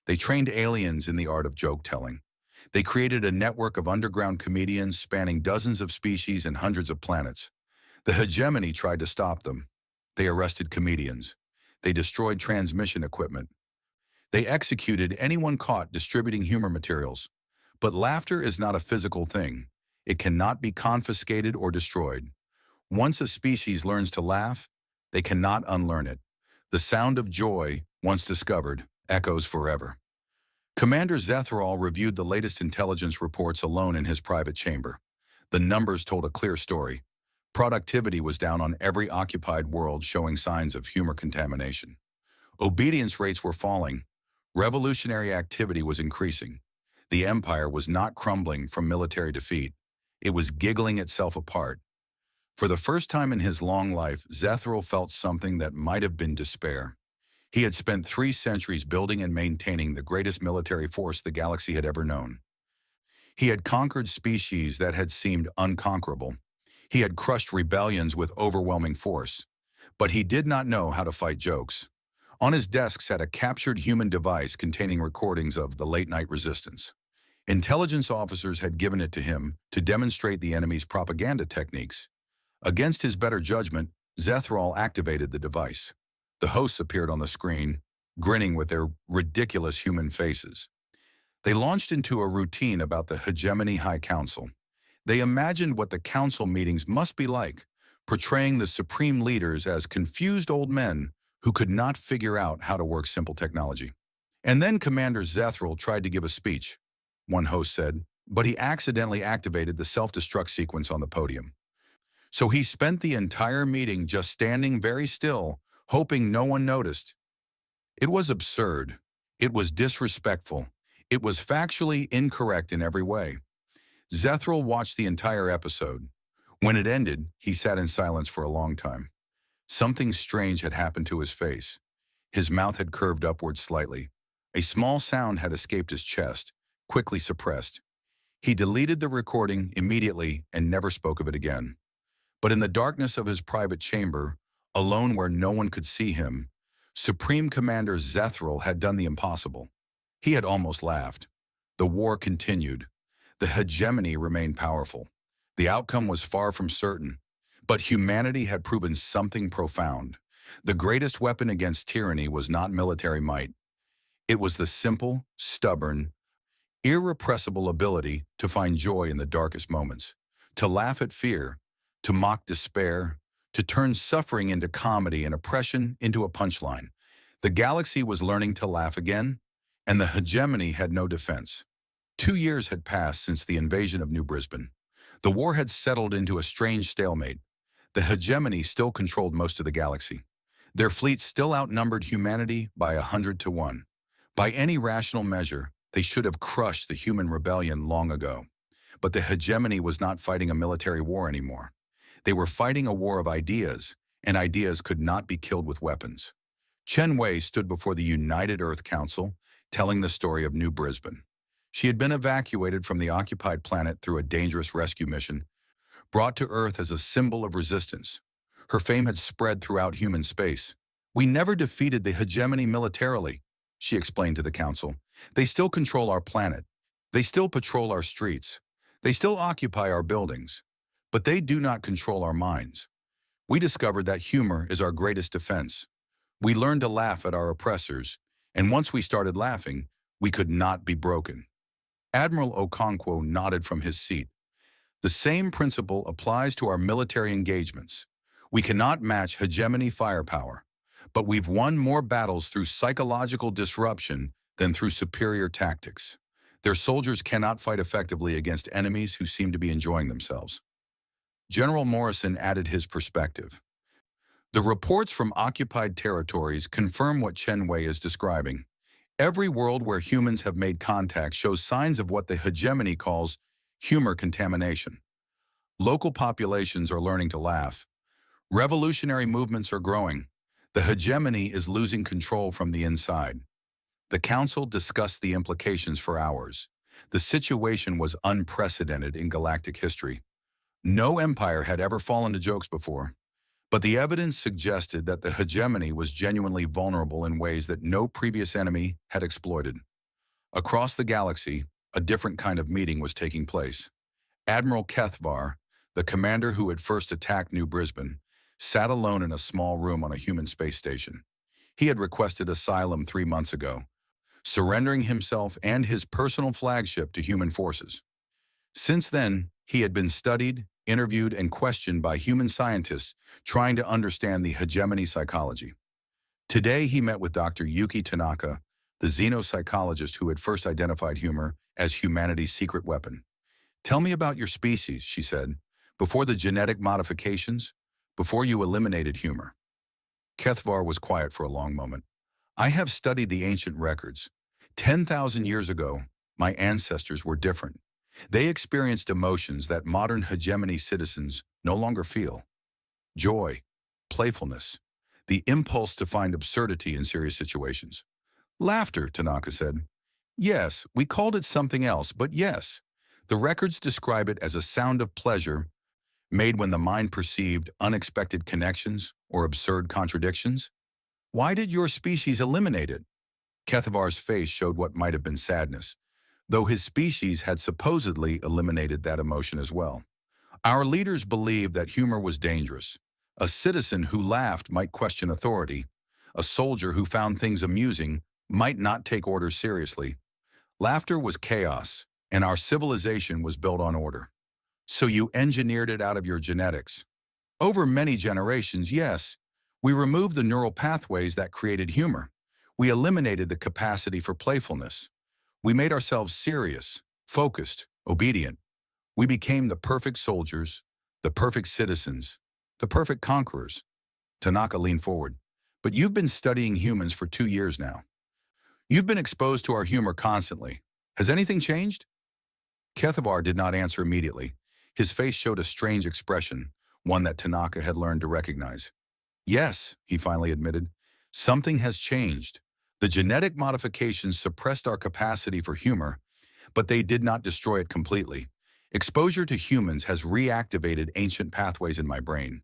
They trained aliens in the art of joke-telling. They created a network of underground comedians spanning dozens of species and hundreds of planets. The hegemony tried to stop them. They arrested comedians. They destroyed transmission equipment. They executed anyone caught distributing humor materials. But laughter is not a physical thing. It cannot be confiscated or destroyed. Once a species learns to laugh, they cannot unlearn it. The sound of joy, once discovered, echoes forever. Commander Zethral reviewed the latest intelligence reports alone in his private chamber. The numbers told a clear story. Productivity was down on every occupied world, showing signs of humor contamination. Obedience rates were falling. Revolutionary activity was increasing. The empire was not crumbling from military defeat. It was giggling itself apart. For the first time in his long life, Zethral felt something that might have been despair. He had spent 3 centuries building and maintaining the greatest military force the galaxy had ever known. He had conquered species that had seemed unconquerable. He had crushed rebellions with overwhelming force. But he did not know how to fight jokes. On his desk sat a captured human device containing recordings of the late-night resistance. Intelligence officers had given it to him to demonstrate the enemy's propaganda techniques. Against his better judgment, Zethral activated the device. The hosts appeared on the screen, grinning with their ridiculous human faces. They launched into a routine about the Hegemony High Council. They imagined what the council meetings must be like, portraying the supreme leaders as confused old men who could not figure out how to work simple technology. And then Commander Zethral tried to give a speech, one host said, but he accidentally activated the self-destruct sequence on the podium. So he spent the entire meeting just standing very still, hoping no one noticed. It was absurd. It was disrespectful. It was factually incorrect in every way. Zethral watched the entire episode. When it ended, he sat in silence for a long time. Something strange had happened to his face. His mouth had curved upward slightly. A small sound had escaped his chest, quickly suppressed. He deleted the recording immediately and never spoke of it again. But in the darkness of his private chamber, alone where no one could see him, Supreme Commander Zethral had done the impossible. He had almost laughed. The war continued. The hegemony remained powerful. The outcome was far from certain. But humanity had proven something profound. The greatest weapon against tyranny was not military might. It was the simple, stubborn, irrepressible ability to find joy in the darkest moments, to laugh at fear, to mock despair, to turn suffering into comedy and oppression into a punchline. The galaxy was learning to laugh again, and the hegemony had no defense. 2 years had passed since the invasion of New Brisbane. The war had settled into a strange stalemate. The hegemony still controlled most of the galaxy. Their fleet still outnumbered humanity by 100 to 1. By any rational measure, they should have crushed the human rebellion long ago. But the hegemony was not fighting a military war anymore. They were fighting a war of ideas, and ideas could not be killed with weapons. Chen Wei stood before the United Earth Council, telling the story of New Brisbane. She had been evacuated from the occupied planet through a dangerous rescue mission, brought to Earth as a symbol of resistance. Her fame had spread throughout human space. We never defeated the hegemony militarily, she explained to the council. They still control our planet. They still patrol our streets. They still occupy our buildings. But they do not control our minds. We discovered that humor is our greatest defense. We learned to laugh at our oppressors, and once we started laughing, we could not be broken. Admiral Okonkwo nodded from his seat. The same principle applies to our military engagements. We cannot match hegemony firepower, but we've won more battles through psychological disruption than through superior tactics. Their soldiers cannot fight effectively against enemies who seem to be enjoying themselves. General Morrison added his perspective. The reports from occupied territories confirm what Chen Wei is describing. Every world where humans have made contact shows signs of what the hegemony calls humor contamination. Local populations are learning to laugh. Revolutionary movements are growing. The hegemony is losing control from the inside. The council discussed the implications for hours. The situation was unprecedented in galactic history. No empire had ever fallen to jokes before, but the evidence suggested that the hegemony was genuinely vulnerable in ways that no previous enemy had exploited. Across the galaxy, a different kind of meeting was taking place. Admiral Kethvar, the commander who had first attacked New Brisbane, sat alone in a small room on a human space station. He had requested asylum 3 months ago, surrendering himself and his personal flagship to human forces. Since then, he had been studied, interviewed, and questioned by human scientists trying to understand the hegemony psychology. Today, he met with Dr. Yuki Tanaka, the xenopsychologist who had first identified humor as humanity's secret weapon. "Tell me about your species," she said, "before the genetic modifications, before you eliminated humor." Kethvar was quiet for a long moment. "I have studied the ancient records. 10,000 years ago, my ancestors were different. They experienced emotions that modern hegemony citizens no longer feel. Joy, playfulness, the impulse to find absurdity in serious situations. Laughter," Tanaka said. "Yes, we called it something else, but yes. The records describe it as a sound of pleasure made when the mind perceived unexpected connections or absurd contradictions. Why did your species eliminate it?" Kethavar's face showed what might have been sadness, though his species had supposedly eliminated that emotion as well. "Our leaders believed that humor was dangerous. A citizen who laughed might question authority. A soldier who found things amusing might not take orders seriously. Laughter was chaos, and our civilization was built on order. So you engineered it out of your genetics." "Over many generations, yes. We removed the neural pathways that created humor. We eliminated the capacity for playfulness. We made ourselves serious, focused, obedient. We became the perfect soldiers, the perfect citizens, the perfect conquerors." Tanaka leaned forward. "But you've been studying humans for 2 years now. You've been exposed to our humor constantly. Has anything changed?" Kethavar did not answer immediately. His face showed a strange expression, one that Tanaka had learned to recognize. "Yes," he finally admitted, "something has changed. The genetic modifications suppressed our capacity for humor, but they did not destroy it completely. Exposure to humans has reactivated ancient pathways in my brain.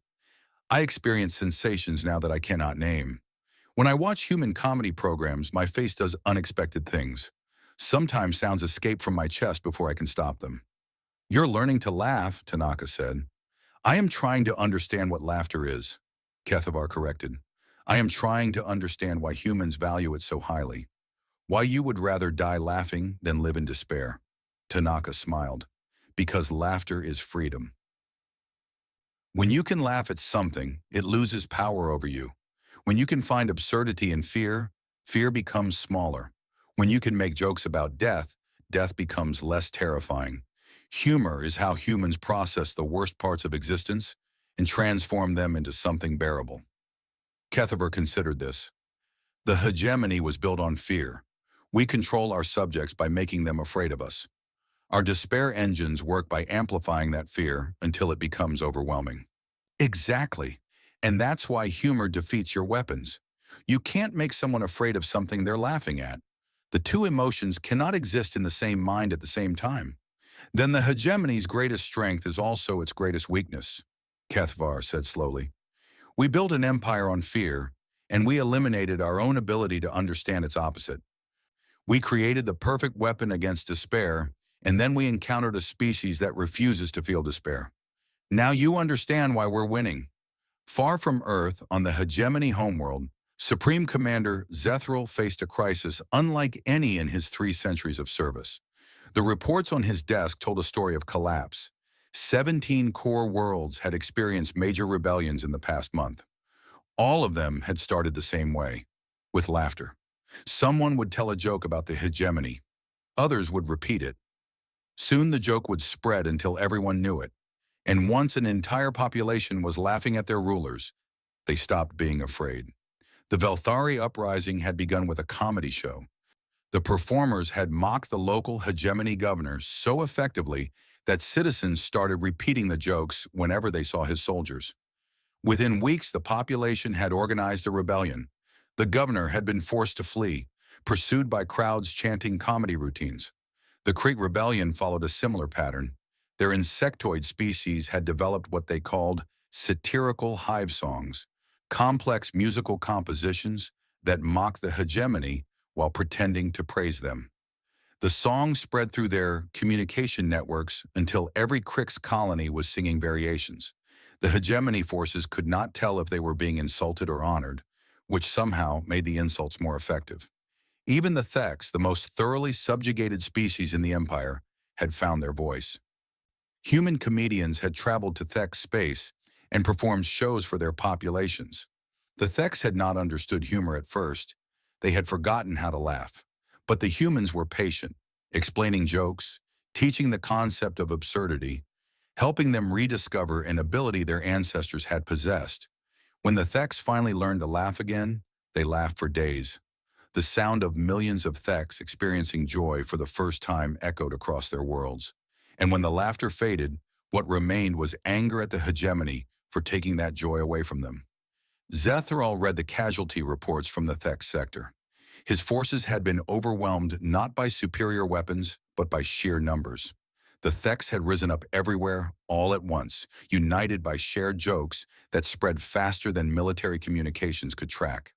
I experience sensations now that I cannot name. When I watch human comedy programs, my face does unexpected things. Sometimes sounds escape from my chest before I can stop them." "You're learning to laugh," Tanaka said. "I am trying to understand what laughter is," Kethavar corrected. "I am trying to understand why humans value it so highly. Why you would rather die laughing than live in despair." Tanaka smiled. "Because laughter is freedom. When you can laugh at something, it loses power over you. When you can find absurdity in fear, fear becomes smaller. When you can make jokes about death, death becomes less terrifying. Humor is how humans process the worst parts of existence and transform them into something bearable." Kethavar considered this. "The hegemony was built on fear. We control our subjects by making them afraid of us. Our despair engines work by amplifying that fear until it becomes overwhelming." "Exactly. And that's why humor defeats your weapons. You can't make someone afraid of something they're laughing at. The two emotions cannot exist in the same mind at the same time. Then the hegemony's greatest strength is also its greatest weakness," Kethvar said slowly. "We built an empire on fear, and we eliminated our own ability to understand its opposite. We created the perfect weapon against despair, and then we encountered a species that refuses to feel despair. Now you understand why we're winning. Far from Earth, on the hegemony homeworld, Supreme Commander Zethral faced a crisis unlike any in his 3 centuries of service. The reports on his desk told a story of collapse. 17 core worlds had experienced major rebellions in the past month. All of them had started the same way, with laughter. Someone would tell a joke about the hegemony. Others would repeat it. Soon the joke would spread until everyone knew it. And once an entire population was laughing at their rulers, they stopped being afraid. The Velthari uprising had begun with a comedy show. The performers had mocked the local hegemony governor so effectively that citizens started repeating the jokes whenever they saw his soldiers. Within weeks, the population had organized a rebellion. The governor had been forced to flee, pursued by crowds chanting comedy routines. The Creek Rebellion followed a similar pattern. Their insectoid species had developed what they called satirical hive songs, complex musical compositions that mock the hegemony while pretending to praise them. The songs spread through their communication networks until every Crick's colony was singing variations. The hegemony forces could not tell if they were being insulted or honored, which somehow made the insults more effective. Even the Theks, the most thoroughly subjugated species in the empire, had found their voice. Human comedians had traveled to Thek space and performed shows for their populations. The Theks had not understood humor at first. They had forgotten how to laugh. But the humans were patient, explaining jokes, teaching the concept of absurdity, helping them rediscover an ability their ancestors had possessed. When the Theks finally learned to laugh again, they laughed for days. The sound of millions of Theks experiencing joy for the first time echoed across their worlds. And when the laughter faded, what remained was anger at the hegemony for taking that joy away from them. Zethral read the casualty reports from the Thek sector. His forces had been overwhelmed not by superior weapons, but by sheer numbers. The Theks had risen up everywhere, all at once, united by shared jokes that spread faster than military communications could track.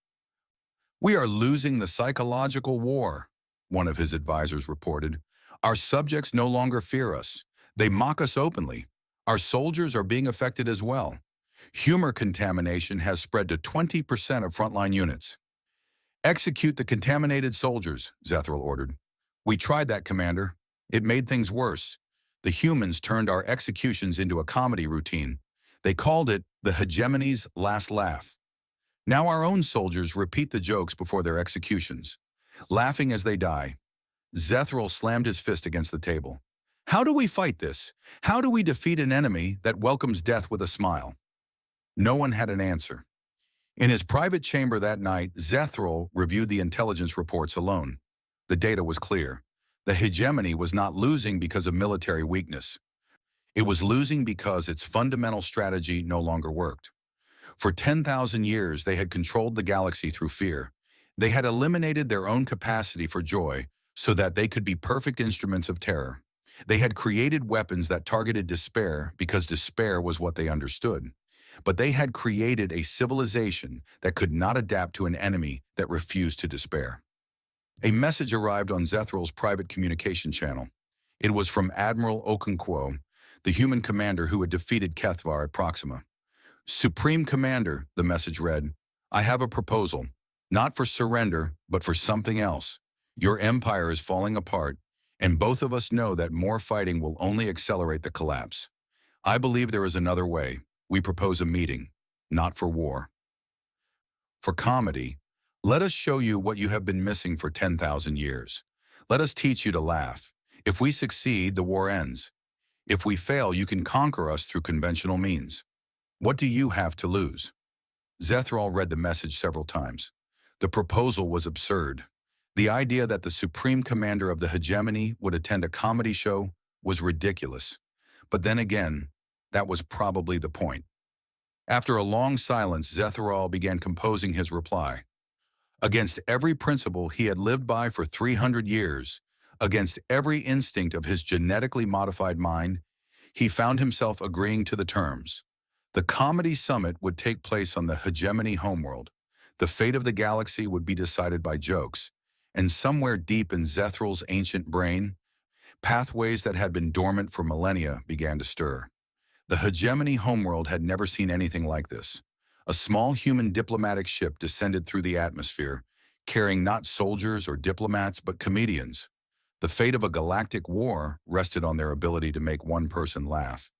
"We are losing the psychological war," one of his advisors reported. "Our subjects no longer fear us. They mock us openly. Our soldiers are being affected as well. Humor contamination has spread to 20% of frontline units." "Execute the contaminated soldiers," Zethral ordered. "We tried that, Commander. It made things worse. The humans turned our executions into a comedy routine. They called it the hegemony's last laugh. Now our own soldiers repeat the jokes before their executions, laughing as they die." Zethral slammed his fist against the table. "How do we fight this? How do we defeat an enemy that welcomes death with a smile?" No one had an answer. In his private chamber that night, Zethral reviewed the intelligence reports alone. The data was clear. The hegemony was not losing because of military weakness. It was losing because its fundamental strategy no longer worked. For 10,000 years, they had controlled the galaxy through fear. They had eliminated their own capacity for joy so that they could be perfect instruments of terror. They had created weapons that targeted despair because despair was what they understood. But they had created a civilization that could not adapt to an enemy that refused to despair. A message arrived on Zethral's private communication channel. It was from Admiral Okonkwo, the human commander who had defeated Kethvar at Proxima. "Supreme Commander," the message read, "I have a proposal, not for surrender, but for something else. Your empire is falling apart, and both of us know that more fighting will only accelerate the collapse. I believe there is another way. We propose a meeting, not for war. For comedy, let us show you what you have been missing for 10,000 years. Let us teach you to laugh. If we succeed, the war ends. If we fail, you can conquer us through conventional means. What do you have to lose?" Zethral read the message several times. The proposal was absurd. The idea that the Supreme Commander of the hegemony would attend a comedy show was ridiculous. But then again, that was probably the point. After a long silence, Zethral began composing his reply. Against every principle he had lived by for 300 years, against every instinct of his genetically modified mind, he found himself agreeing to the terms. The comedy summit would take place on the hegemony homeworld. The fate of the galaxy would be decided by jokes, and somewhere deep in Zethral's ancient brain, pathways that had been dormant for millennia began to stir. The hegemony homeworld had never seen anything like this. A small human diplomatic ship descended through the atmosphere, carrying not soldiers or diplomats but comedians. The fate of a galactic war rested on their ability to make one person laugh.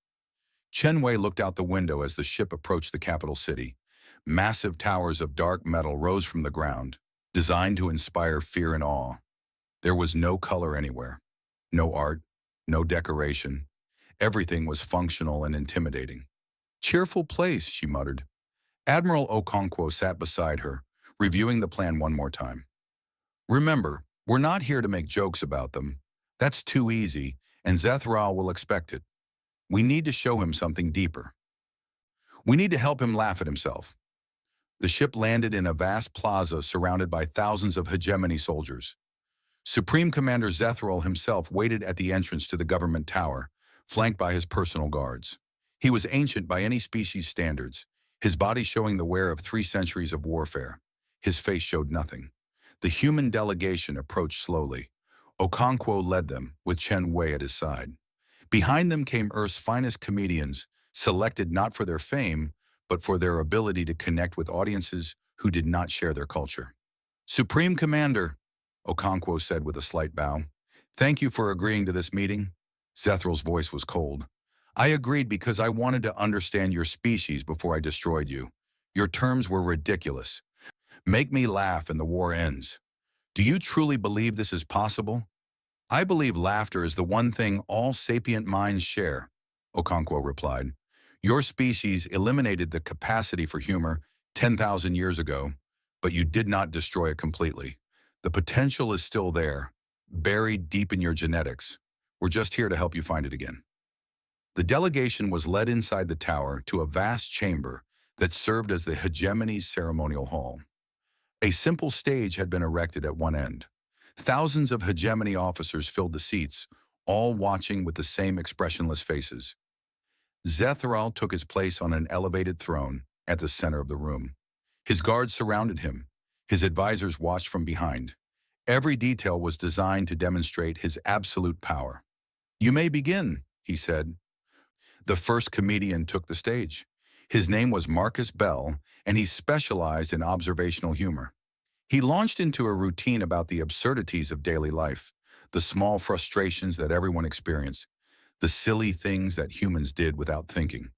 Chen Wei looked out the window as the ship approached the capital city. Massive towers of dark metal rose from the ground, designed to inspire fear and awe. There was no color anywhere, no art, no decoration. Everything was functional and intimidating. "Cheerful place," she muttered. Admiral Okonkwo sat beside her, reviewing the plan one more time. "Remember, we're not here to make jokes about them. That's too easy, and Zethral will expect it. We need to show him something deeper. We need to help him laugh at himself." The ship landed in a vast plaza surrounded by thousands of hegemony soldiers. Supreme Commander Zethral himself waited at the entrance to the government tower, flanked by his personal guards. He was ancient by any species standards, his body showing the wear of 3 centuries of warfare. His face showed nothing. The human delegation approached slowly. Okonkwo led them, with Chen Wei at his side. Behind them came Earth's finest comedians, selected not for their fame, but for their ability to connect with audiences who did not share their culture. "Supreme Commander," Okonkwo said with a slight bow, "thank you for agreeing to this meeting." Zethral's voice was cold. "I agreed because I wanted to understand your species before I destroyed you. Your terms were ridiculous. Make me laugh and the war ends. Do you truly believe this is possible?" "I believe laughter is the one thing all sapient minds share," Okonkwo replied. "Your species eliminated the capacity for humor 10,000 years ago, but you did not destroy it completely. The potential is still there, buried deep in your genetics. We're just here to help you find it again." The delegation was led inside the tower to a vast chamber that served as the hegemony's ceremonial hall. A simple stage had been erected at one end. Thousands of hegemony officers filled the seats, all watching with the same expressionless faces. Zethral took his place on an elevated throne at the center of the room. His guards surrounded him. His advisors watched from behind. Every detail was designed to demonstrate his absolute power. "You may begin," he said. The first comedian took the stage. His name was Marcus Bell, and he specialized in observational humor. He launched into a routine about the absurdities of daily life, the small frustrations that everyone experienced, the silly things that humans did without thinking.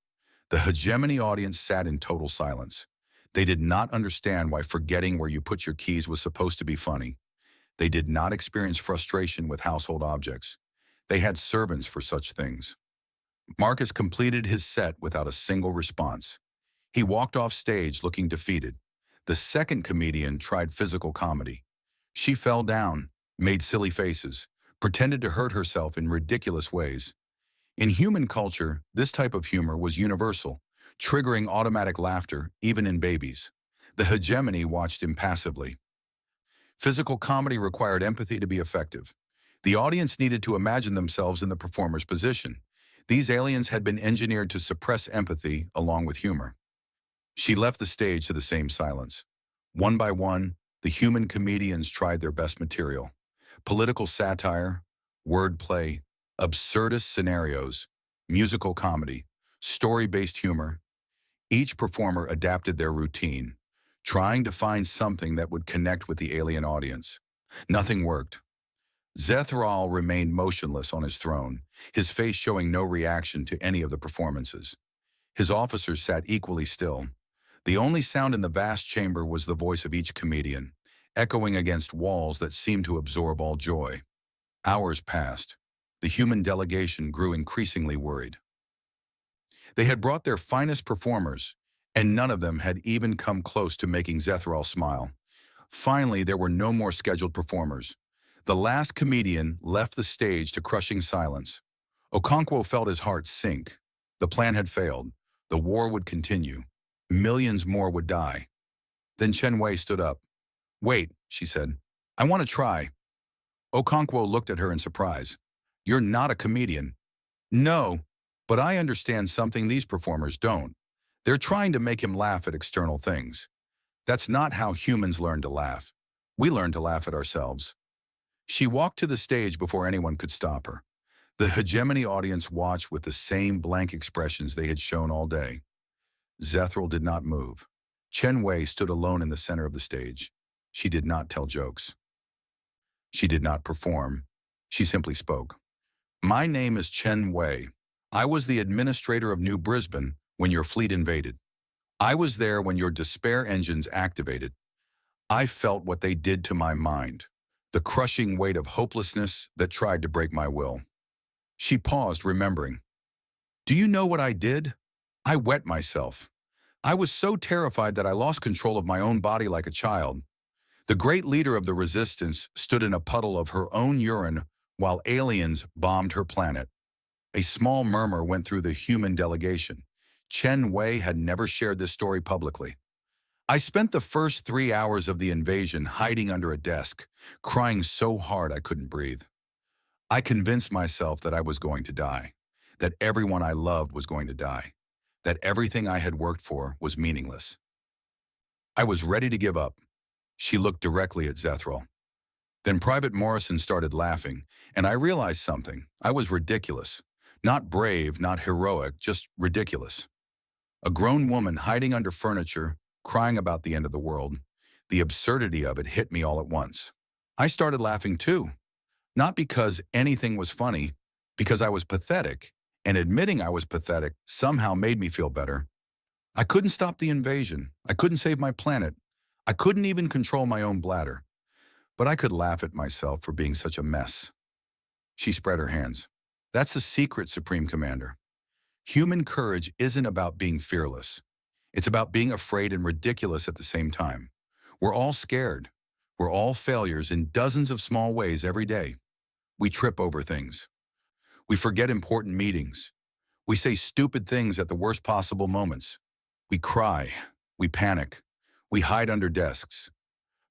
The hegemony audience sat in total silence. They did not understand why forgetting where you put your keys was supposed to be funny. They did not experience frustration with household objects. They had servants for such things. Marcus completed his set without a single response. He walked off stage looking defeated. The second comedian tried physical comedy. She fell down, made silly faces, pretended to hurt herself in ridiculous ways. In human culture, this type of humor was universal, triggering automatic laughter even in babies. The hegemony watched impassively. Physical comedy required empathy to be effective. The audience needed to imagine themselves in the performer's position. These aliens had been engineered to suppress empathy along with humor. She left the stage to the same silence. One by one, the human comedians tried their best material. Political satire, wordplay, absurdist scenarios, musical comedy, story-based humor. Each performer adapted their routine, trying to find something that would connect with the alien audience. Nothing worked. Zethral remained motionless on his throne, his face showing no reaction to any of the performances. His officers sat equally still. The only sound in the vast chamber was the voice of each comedian, echoing against walls that seemed to absorb all joy. Hours passed. The human delegation grew increasingly worried. They had brought their finest performers, and none of them had even come close to making Zethral smile. Finally, there were no more scheduled performers. The last comedian left the stage to crushing silence. Okonkwo felt his heart sink. The plan had failed. The war would continue. Millions more would die. Then Chen Wei stood up. "Wait," she said. "I want to try." Okonkwo looked at her in surprise. "You're not a comedian." "No, but I understand something these performers don't. They're trying to make him laugh at external things. That's not how humans learn to laugh. We learn to laugh at ourselves. She walked to the stage before anyone could stop her. The hegemony audience watched with the same blank expressions they had shown all day. Zethral did not move. Chen Wei stood alone in the center of the stage. She did not tell jokes. She did not perform. She simply spoke. My name is Chen Wei. I was the administrator of New Brisbane when your fleet invaded. I was there when your despair engines activated. I felt what they did to my mind, the crushing weight of hopelessness that tried to break my will. She paused, remembering. Do you know what I did? I wet myself. I was so terrified that I lost control of my own body like a child. The great leader of the resistance stood in a puddle of her own urine while aliens bombed her planet. A small murmur went through the human delegation. Chen Wei had never shared this story publicly. I spent the first 3 hours of the invasion hiding under a desk, crying so hard I couldn't breathe. I convinced myself that I was going to die, that everyone I loved was going to die, that everything I had worked for was meaningless. I was ready to give up. She looked directly at Zethral. Then Private Morrison started laughing, and I realized something. I was ridiculous. Not brave, not heroic, just ridiculous. A grown woman hiding under furniture, crying about the end of the world. The absurdity of it hit me all at once. I started laughing too. Not because anything was funny, because I was pathetic, and admitting I was pathetic somehow made me feel better. I couldn't stop the invasion. I couldn't save my planet. I couldn't even control my own bladder. But I could laugh at myself for being such a mess. She spread her hands. That's the secret, Supreme Commander. Human courage isn't about being fearless. It's about being afraid and ridiculous at the same time. We're all scared. We're all failures in dozens of small ways every day. We trip over things. We forget important meetings. We say stupid things at the worst possible moments. We cry. We panic. We hide under desks.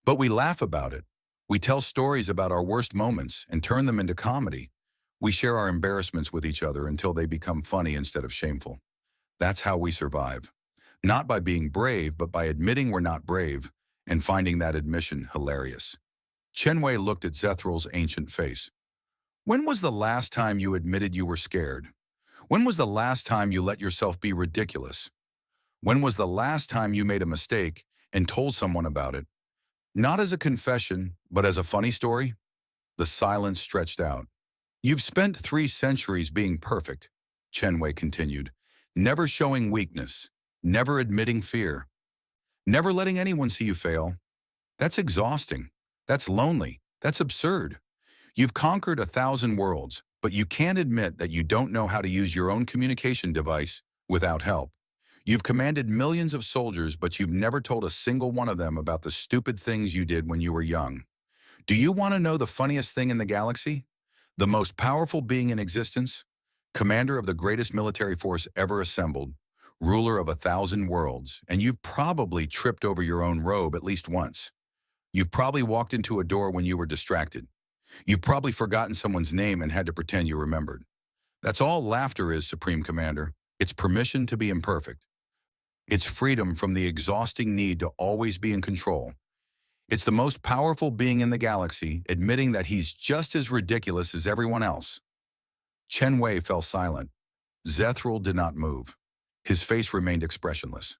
But we laugh about it. We tell stories about our worst moments and turn them into comedy. We share our embarrassments with each other until they become funny instead of shameful. That's how we survive. Not by being brave, but by admitting we're not brave and finding that admission hilarious. Chen Wei looked at Zethral's ancient face. When was the last time you admitted you were scared? When was the last time you let yourself be ridiculous? When was the last time you made a mistake and told someone about it? Not as a confession, but as a funny story? The silence stretched out. You've spent 3 centuries being perfect, Chen Wei continued, never showing weakness, never admitting fear, never letting anyone see you fail. That's exhausting. That's lonely. That's absurd. You've conquered 1,000 worlds, but you can't admit that you don't know how to use your own communication device without help. You've commanded millions of soldiers, but you've never told a single one of them about the stupid things you did when you were young. Do you want to know the funniest thing in the galaxy? The most powerful being in existence, commander of the greatest military force ever assembled, ruler of 1,000 worlds, and you've probably tripped over your own robe at least once. You've probably walked into a door when you were distracted. You've probably forgotten someone's name and had to pretend you remembered. That's all laughter is, Supreme Commander. It's permission to be imperfect. It's freedom from the exhausting need to always be in control. It's the most powerful being in the galaxy admitting that he's just as ridiculous as everyone else. Chen Wei fell silent. Zethral did not move. His face remained expressionless.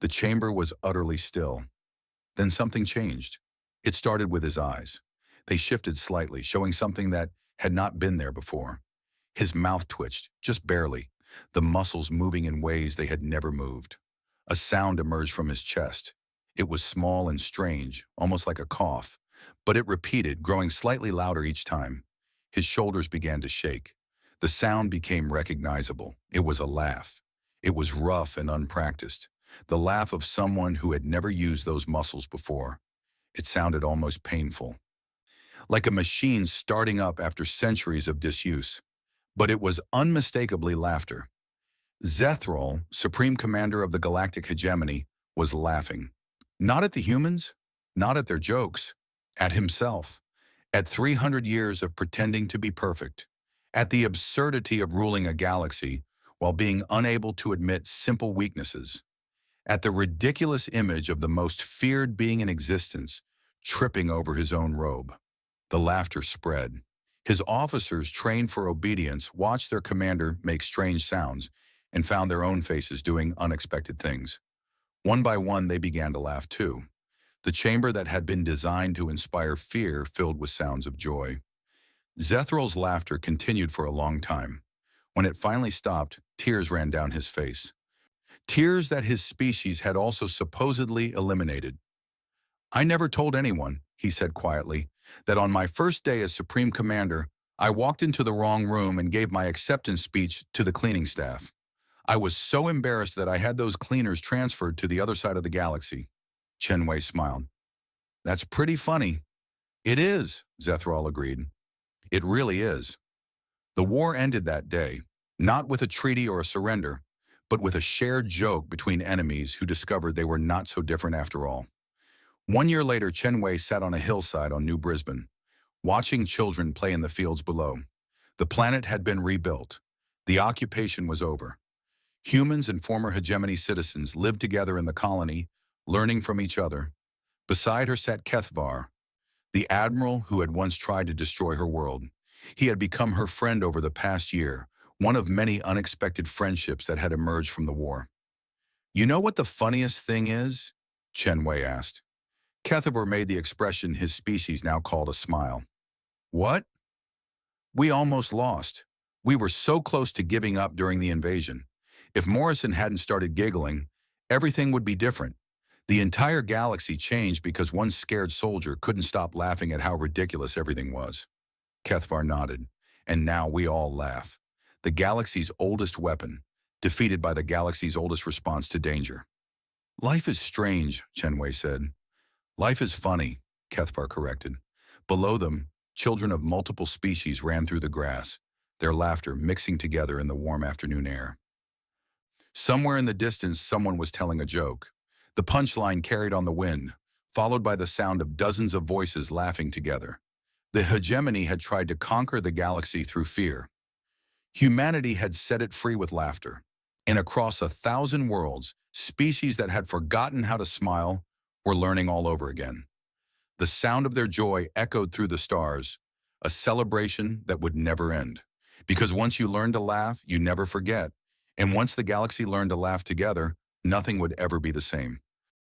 The chamber was utterly still. Then something changed. It started with his eyes. They shifted slightly, showing something that had not been there before. His mouth twitched, just barely, the muscles moving in ways they had never moved. A sound emerged from his chest. It was small and strange, almost like a cough, but it repeated, growing slightly louder each time. His shoulders began to shake. The sound became recognizable. It was a laugh. It was rough and unpracticed, the laugh of someone who had never used those muscles before. It sounded almost painful, like a machine starting up after centuries of disuse. But it was unmistakably laughter. Zethral, Supreme Commander of the Galactic Hegemony, was laughing. Not at the humans, not at their jokes, at himself, at 300 years of pretending to be perfect, at the absurdity of ruling a galaxy while being unable to admit simple weaknesses, at the ridiculous image of the most feared being in existence tripping over his own robe. The laughter spread. His officers, trained for obedience, watched their commander make strange sounds and found their own faces doing unexpected things. One by one, they began to laugh too. The chamber that had been designed to inspire fear filled with sounds of joy. Zethral's laughter continued for a long time. When it finally stopped, tears ran down his face. Tears that his species had also supposedly eliminated. "I never told anyone," he said quietly, "that on my first day as Supreme Commander, I walked into the wrong room and gave my acceptance speech to the cleaning staff. I was so embarrassed that I had those cleaners transferred to the other side of the galaxy." Chen Wei smiled. "That's pretty funny." "It is," Zethral agreed. "It really is." The war ended that day, not with a treaty or a surrender, but with a shared joke between enemies who discovered they were not so different after all. 1 year later, Chen Wei sat on a hillside on New Brisbane, watching children play in the fields below. The planet had been rebuilt. The occupation was over. Humans and former hegemony citizens lived together in the colony, learning from each other. Beside her sat Kethvar, the admiral who had once tried to destroy her world. He had become her friend over the past year, one of many unexpected friendships that had emerged from the war. "You know what the funniest thing is?" Chen Wei asked. Kethvar made the expression his species now called a smile. "What?" "We almost lost. We were so close to giving up during the invasion. If Morrison hadn't started giggling, everything would be different. The entire galaxy changed because one scared soldier couldn't stop laughing at how ridiculous everything was." Kethvar nodded. "And now we all laugh. The galaxy's oldest weapon, defeated by the galaxy's oldest response to danger." "Life is strange," Chen Wei said. "Life is funny," Kethvar corrected. Below them, children of multiple species ran through the grass, their laughter mixing together in the warm afternoon air. Somewhere in the distance, someone was telling a joke. The punchline carried on the wind, followed by the sound of dozens of voices laughing together. The hegemony had tried to conquer the galaxy through fear. Humanity had set it free with laughter. And across 1,000 worlds, species that had forgotten how to smile were learning all over again. The sound of their joy echoed through the stars, a celebration that would never end. Because once you learn to laugh, you never forget. And once the galaxy learned to laugh together, nothing would ever be the same.